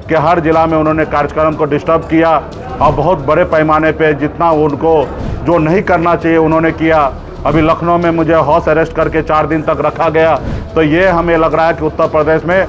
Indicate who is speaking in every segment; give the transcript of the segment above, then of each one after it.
Speaker 1: कि हर जिला में उन्होंने कार्यक्रम को डिस्टर्ब किया और बहुत बड़े पैमाने पे जितना उनको जो नहीं करना चाहिए उन्होंने किया। अभी लखनऊ में मुझे हाउस अरेस्ट करके 4 दिन तक रखा गया। तो ये हमें लग रहा है कि उत्तर प्रदेश में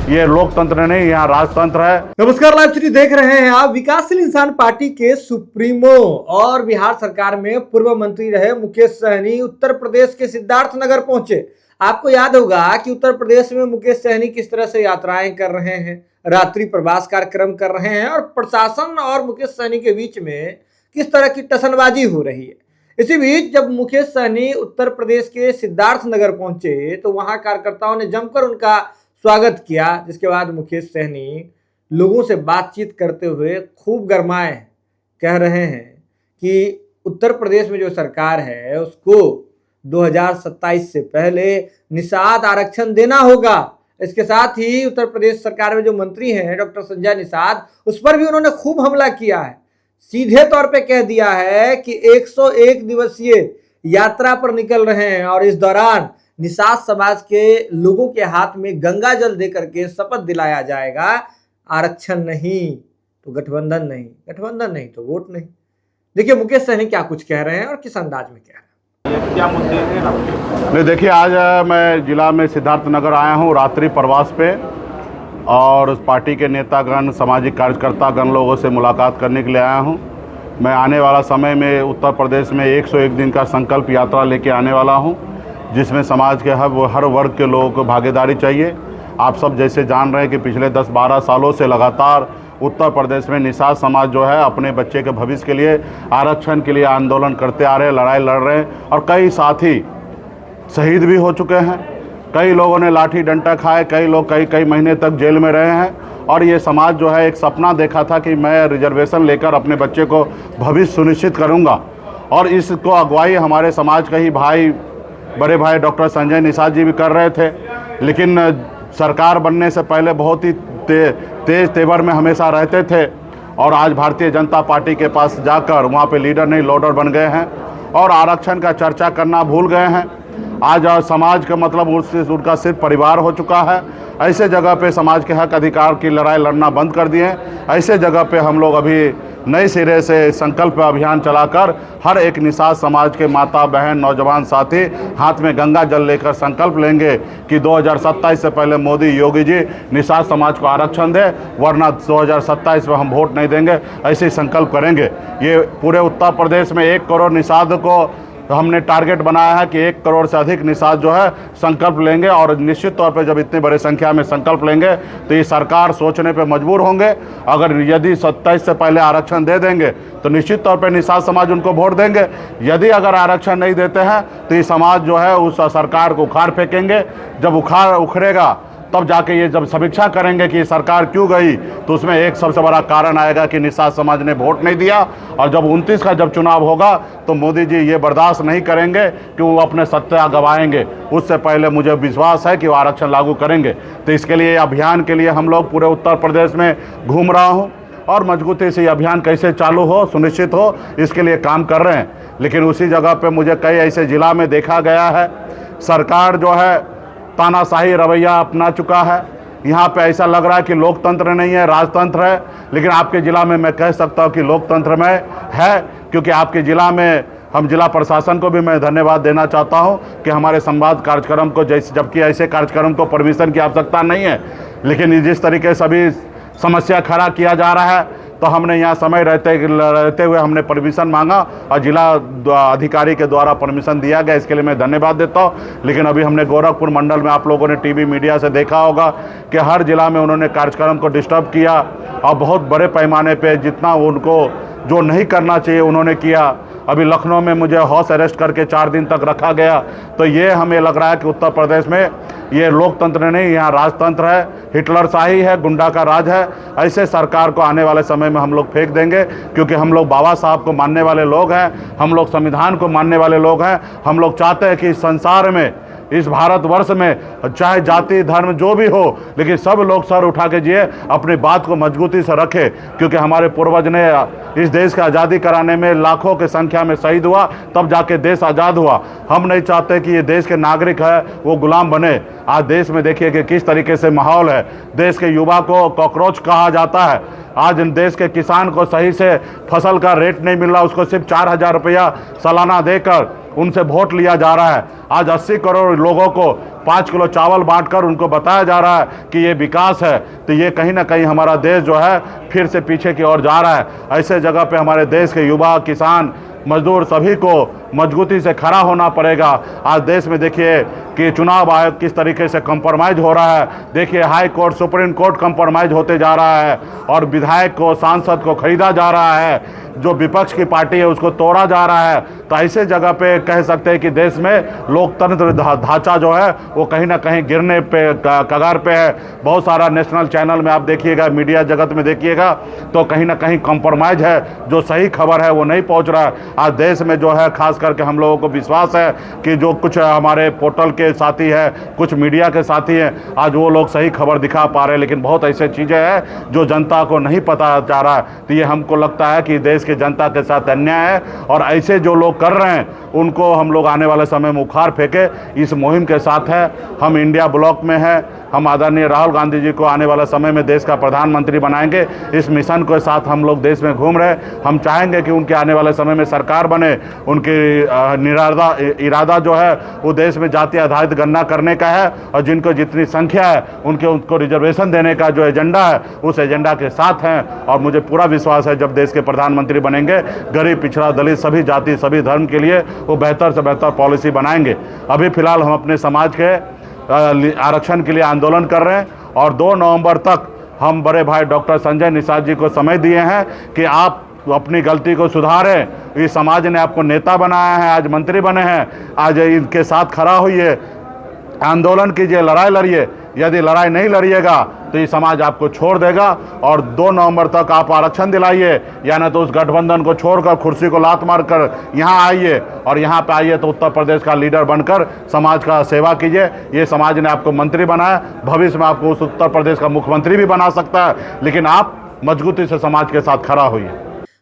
Speaker 1: ये लोकतंत्र नहीं, यहाँ राजतंत्र है।
Speaker 2: नमस्कार, लाइव सिटी देख रहे हैं आप। विकासशील इंसान पार्टी के सुप्रीमो और बिहार सरकार में पूर्व मंत्री रहे मुकेश सहनी उत्तर प्रदेश के सिद्धार्थनगर पहुंचे। आपको याद होगा कि उत्तर प्रदेश में मुकेश सहनी किस तरह से यात्राएं कर रहे हैं, रात्रि प्रवास कार्यक्रम कर रहे हैं और प्रशासन और मुकेश सहनी के बीच में किस तरह की टसनबाजी हो रही है। इसी बीच जब मुकेश सहनी उत्तर प्रदेश के सिद्धार्थनगर पहुंचे तो वहां कार्यकर्ताओं ने जमकर उनका स्वागत किया, जिसके बाद मुकेश सहनी लोगों से बातचीत करते हुए खूब गरमाए, कह रहे हैं कि उत्तर प्रदेश में जो सरकार है उसको 2027 से पहले निषाद आरक्षण देना होगा। इसके साथ ही उत्तर प्रदेश सरकार में जो मंत्री हैं डॉक्टर संजय निषाद, उस पर भी उन्होंने खूब हमला किया है। सीधे तौर पे कह दिया है कि 101 दिवसीय यात्रा पर निकल रहे हैं और इस दौरान निषाद समाज के लोगों के हाथ में गंगा जल देकर के शपथ दिलाया जाएगा, आरक्षण नहीं तो गठबंधन नहीं, गठबंधन नहीं तो वोट नहीं। देखिए मुकेश सहनी क्या कुछ कह रहे हैं और किस अंदाज में कह रहे हैं, क्या मुद्दे हैं आपके।
Speaker 1: नहीं, देखिए आज मैं जिला में सिद्धार्थनगर आया हूँ रात्रि प्रवास पे और उस पार्टी के नेतागण, सामाजिक कार्यकर्तागण लोगों से मुलाकात करने के लिए आया हूँ। मैं आने वाला समय में उत्तर प्रदेश में 101 दिन का संकल्प यात्रा लेके आने वाला हूँ, जिसमें समाज के हर वर्ग के लोगों को भागीदारी चाहिए। आप सब जैसे जान रहे हैं कि पिछले 10-12 सालों से लगातार उत्तर प्रदेश में निषाद समाज जो है अपने बच्चे के भविष्य के लिए, आरक्षण के लिए आंदोलन करते आ रहे हैं, लड़ाई लड़ रहे हैं और कई साथी शहीद भी हो चुके हैं। कई लोगों ने लाठी डंडा खाए, कई लोग कई महीने तक जेल में रहे हैं। और ये समाज जो है एक सपना देखा था कि मैं रिजर्वेशन लेकर अपने बच्चे को भविष्य सुनिश्चित करूंगा और इसको अगुवाई हमारे समाज के ही भाई, बड़े भाई डॉक्टर संजय निषाद जी भी कर रहे थे। लेकिन सरकार बनने से पहले बहुत ही तेज तेवर में हमेशा रहते थे और आज भारतीय जनता पार्टी के पास जाकर वहाँ पे लीडर नहीं लोडर बन गए हैं और आरक्षण का चर्चा करना भूल गए हैं। आज समाज का मतलब उनका सिर्फ परिवार हो चुका है। ऐसे जगह पे समाज के हक अधिकार की लड़ाई लड़ना बंद कर दिए। ऐसे जगह पे हम लोग अभी नए सिरे से संकल्प अभियान चलाकर हर एक निषाद समाज के माता बहन नौजवान साथी हाथ में गंगा जल लेकर संकल्प लेंगे कि 2027 से पहले मोदी योगी जी निषाद समाज को आरक्षण दे, वरना 2027 में हम वोट नहीं देंगे। ऐसे ही संकल्प करेंगे। ये पूरे उत्तर प्रदेश में 1 करोड़ निषाद को हमने टारगेट बनाया है कि 1 करोड़ से अधिक निषाद जो है संकल्प लेंगे और निश्चित तौर पे जब इतनी बड़ी संख्या में संकल्प लेंगे तो ये सरकार सोचने पे मजबूर होंगे। अगर यदि 27 से पहले आरक्षण दे देंगे तो निश्चित तौर पे निषाद समाज उनको वोट देंगे। यदि अगर आरक्षण नहीं देते हैं तो ये समाज जो है उस सरकार को उखाड़ फेंकेंगे। जब उखड़ेगा तब जाके ये जब समीक्षा करेंगे कि सरकार क्यों गई तो उसमें एक सबसे बड़ा कारण आएगा कि निषाद समाज ने वोट नहीं दिया। और जब 29 का जब चुनाव होगा तो मोदी जी ये बर्दाश्त नहीं करेंगे कि वो अपने सत्ता गंवाएंगे। उससे पहले मुझे विश्वास है कि वो आरक्षण लागू करेंगे। तो इसके लिए अभियान के लिए हम लोग पूरे उत्तर प्रदेश में घूम रहा हूँ और मजबूती से अभियान कैसे चालू हो, सुनिश्चित हो, इसके लिए काम कर रहे हैं। लेकिन उसी जगह पर मुझे कई ऐसे जिला में देखा गया है सरकार जो है तानाशाही रवैया अपना चुका है। यहाँ पे ऐसा लग रहा है कि लोकतंत्र नहीं है, राजतंत्र है। लेकिन आपके ज़िला में मैं कह सकता हूँ कि लोकतंत्र में है, क्योंकि आपके ज़िला में हम जिला प्रशासन को भी मैं धन्यवाद देना चाहता हूँ कि हमारे संवाद कार्यक्रम को जबकि ऐसे कार्यक्रम को परमिशन की आवश्यकता नहीं है, लेकिन जिस तरीके से अभी समस्या खड़ा किया जा रहा है तो हमने यहाँ समय रहते हुए हमने परमिशन मांगा और जिला अधिकारी के द्वारा परमिशन दिया गया। इसके लिए मैं धन्यवाद देता हूँ। लेकिन अभी हमने गोरखपुर मंडल में आप लोगों ने टीवी मीडिया से देखा होगा कि हर जिला में उन्होंने कार्यक्रम को डिस्टर्ब किया और बहुत बड़े पैमाने पे जितना उनको जो नहीं करना चाहिए उन्होंने किया। अभी लखनऊ में मुझे हाउस अरेस्ट करके 4 दिन तक रखा गया। तो ये हमें लग रहा है कि उत्तर प्रदेश में ये लोकतंत्र नहीं, यहाँ राजतंत्र है, हिटलर शाही है, गुंडा का राज है। ऐसे सरकार को आने वाले समय में हम लोग फेंक देंगे, क्योंकि हम लोग बाबा साहब को मानने वाले लोग हैं, हम लोग संविधान को मानने वाले लोग हैं। हम लोग चाहते हैं कि संसार में इस भारतवर्ष में चाहे जाति धर्म जो भी हो, लेकिन सब लोग सर उठा के जिए, अपनी बात को मजबूती से रखे, क्योंकि हमारे पूर्वज ने इस देश की आज़ादी कराने में लाखों की संख्या में शहीद हुआ, तब जाके देश आज़ाद हुआ। हम नहीं चाहते कि ये देश के नागरिक है वो गुलाम बने। आज देश में देखिए कि किस तरीके से माहौल है। देश के युवा को कॉकरोच कहा जाता है। आज देश के किसान को सही से फसल का रेट नहीं मिल रहा, उसको सिर्फ 4,000 रुपया सालाना देकर उनसे वोट लिया जा रहा है। आज 80 करोड़ लोगों को 5 किलो चावल बांटकर उनको बताया जा रहा है कि ये विकास है। तो ये कहीं ना कहीं हमारा देश जो है फिर से पीछे की ओर जा रहा है। ऐसे जगह पे हमारे देश के युवा, किसान, मजदूर सभी को मजबूती से खड़ा होना पड़ेगा। आज देश में देखिए कि चुनाव आयोग किस तरीके से कंप्रोमाइज़ हो रहा है। देखिए high court, supreme court compromise होते जा रहा है और विधायक को, सांसद को खरीदा जा रहा है। जो विपक्ष की पार्टी है उसको तोड़ा जा रहा है। तो ऐसे जगह पे कह सकते हैं कि देश में लोकतंत्र ढांचा जो है वो कहीं ना कहीं गिरने पे कगार पे है। बहुत सारा नेशनल चैनल में आप देखिएगा, मीडिया जगत में देखिएगा तो कहीं ना कहीं कंप्रोमाइज़ है। जो सही खबर है वो नहीं पहुंच रहा है। आज देश में जो है खास करके हम लोगों को विश्वास है कि जो कुछ हमारे पोर्टल के साथी हैं, कुछ मीडिया के साथी हैं, आज वो लोग सही खबर दिखा पा रहे हैं। लेकिन बहुत ऐसे चीज़ें हैं जो जनता को नहीं पता जा रहा है। तो ये हमको लगता है कि देश की जनता के साथ अन्याय है और ऐसे जो लोग कर रहे हैं उनको हम लोग आने वाले समय में उखाड़ फेंके। इस मुहिम के साथ है। हम इंडिया ब्लॉक में हैं। हम आदरणीय राहुल गांधी जी को आने वाले समय में देश का प्रधानमंत्री बनाएंगे। इस मिशन के साथ हम लोग देश में घूम रहे। हम चाहेंगे कि उनके आने वाले समय में सरकार बने। उनकी इरादा जो है वो देश में जाति आधारित गणना करने का है और जिनको जितनी संख्या है उनको रिजर्वेशन देने का जो एजेंडा है उस एजेंडा के साथ हैं। और मुझे पूरा विश्वास है जब देश के प्रधानमंत्री बनेंगे, गरीब, पिछड़ा, दलित, सभी जाति, सभी धर्म के लिए वो बेहतर से बेहतर पॉलिसी बनाएंगे। अभी फिलहाल हम अपने समाज के आरक्षण के लिए आंदोलन कर रहे हैं और 2 नवंबर तक हम बड़े भाई डॉक्टर संजय निषाद जी को समय दिए हैं कि आप अपनी गलती को सुधारें। इस समाज ने आपको नेता बनाया है, आज मंत्री बने हैं, आज इनके साथ खड़ा होइए, आंदोलन कीजिए, लड़ाई लड़िए। यदि लड़ाई नहीं लड़िएगा तो ये समाज आपको छोड़ देगा। और 2 नवंबर तक आप आरक्षण दिलाइए, या ना तो उस गठबंधन को छोड़कर कुर्सी को लात मारकर यहाँ आइए और यहाँ पे आइए तो उत्तर प्रदेश का लीडर बनकर समाज का सेवा कीजिए। ये समाज ने आपको मंत्री बनाया, भविष्य में आपको उस उत्तर प्रदेश का मुख्यमंत्री भी बना सकता है, लेकिन आप मजबूती से समाज के साथ खड़ा होइए।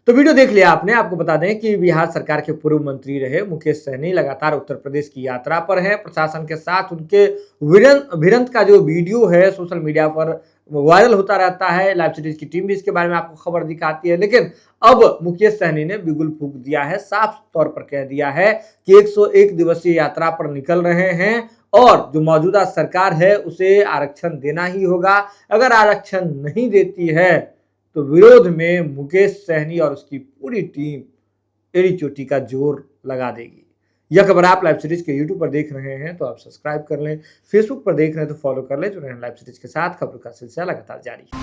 Speaker 2: तो वीडियो देख लिया आपने। आपको बता दें कि बिहार सरकार के पूर्व मंत्री रहे मुकेश सहनी लगातार उत्तर प्रदेश की यात्रा पर हैं। प्रशासन के साथ उनके भिड़ंत का जो वीडियो है सोशल मीडिया पर वायरल होता रहता है। लाइव सीरीज की टीम भी इसके बारे में आपको खबर दिखाती है। लेकिन अब मुकेश सहनी ने बिगुल फूंक दिया है, साफ तौर पर कह दिया है कि 101 दिवसीय यात्रा पर निकल रहे हैं और जो मौजूदा सरकार है उसे आरक्षण देना ही होगा। अगर आरक्षण नहीं देती है तो विरोध में मुकेश सहनी और उसकी पूरी टीम एड़ी चोटी का जोर लगा देगी। यह खबर आप लाइव सीरीज के यूट्यूब पर देख रहे हैं तो आप सब्सक्राइब कर लें, फेसबुक पर देख रहे हैं तो फॉलो कर लें। जो लाइव सीरीज के साथ खबरों का सिलसिला लगातार जारी है।